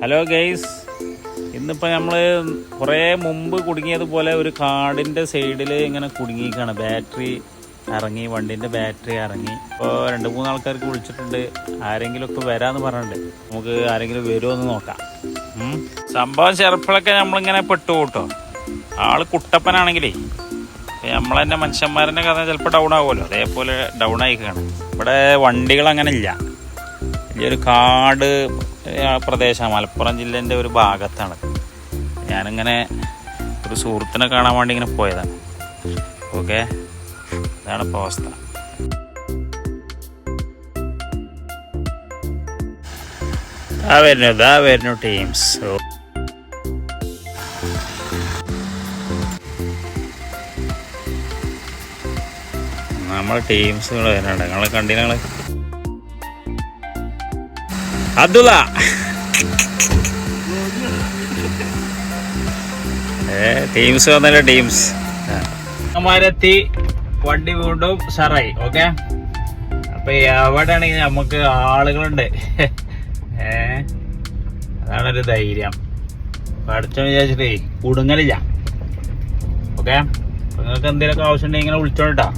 Hello guys, ഇന്നിപ്പോൾ നമ്മൾ കുറേ മുമ്പ് കുടുങ്ങിയതുപോലെ ഒരു കാടിൻ്റെ സൈഡിൽ ഇങ്ങനെ കുടുങ്ങിയിരിക്കുകയാണ്. ബാറ്ററി ഇറങ്ങി, വണ്ടീൻ്റെ ബാറ്ററി ഇറങ്ങി. ഇപ്പോൾ 2-3 ആൾക്കാർക്ക് വിളിച്ചിട്ടുണ്ട്, ആരെങ്കിലുമൊക്കെ വരാമെന്ന് പറഞ്ഞിട്ടുണ്ട്. നമുക്ക് ആരെങ്കിലും വരുമോ എന്ന് നോക്കാം. സംഭവം ചെറുപ്പമൊക്കെ നമ്മളിങ്ങനെ പെട്ടുകൂട്ടോ. ആള് കുട്ടപ്പനാണെങ്കിലേ നമ്മൾ തന്നെ മനുഷ്യന്മാരുടെ കഥ ചിലപ്പോൾ ഡൗൺ ആകുമല്ലോ, അതേപോലെ ഡൗൺ ആയിക്കാണ്. ഇവിടെ വണ്ടികൾ അങ്ങനെ ഇല്ല. വലിയൊരു കാട് പ്രദേശമാണ്, മലപ്പുറം ജില്ലേൻ്റെ ഒരു ഭാഗത്താണ്. ഞാനിങ്ങനെ ഒരു സുഹൃത്തിനെ കാണാൻ വേണ്ടി ഇങ്ങനെ പോയതാണ്. ഓക്കെ, ഇതാണ് ഇപ്പോൾ അവസ്ഥ. വരുന്നു ടീംസ്. നമ്മളെ ടീംസുകൾ വരുന്നുണ്ട്. നിങ്ങളെ കണ്ടി ഞങ്ങള് അബ്ദുള്ള ടീംസ് വന്നല്ലോ. ടീംസ് നമ്മരെത്തി, വണ്ടി വീണ്ടും ഷറായി. ഓക്കെ, അപ്പൊ എവിടെ ആണെങ്കിൽ നമുക്ക് ആളുകളുണ്ട്. അതാണൊരു ധൈര്യം. പഠിച്ചോ വിചാരിച്ചിട്ടേ കുടുങ്ങലില്ല. ഓക്കെ, നിങ്ങൾക്ക് എന്തെങ്കിലുമൊക്കെ ആവശ്യം ഉണ്ടെങ്കിൽ ഇങ്ങനെ വിളിച്ചോട്ടാ.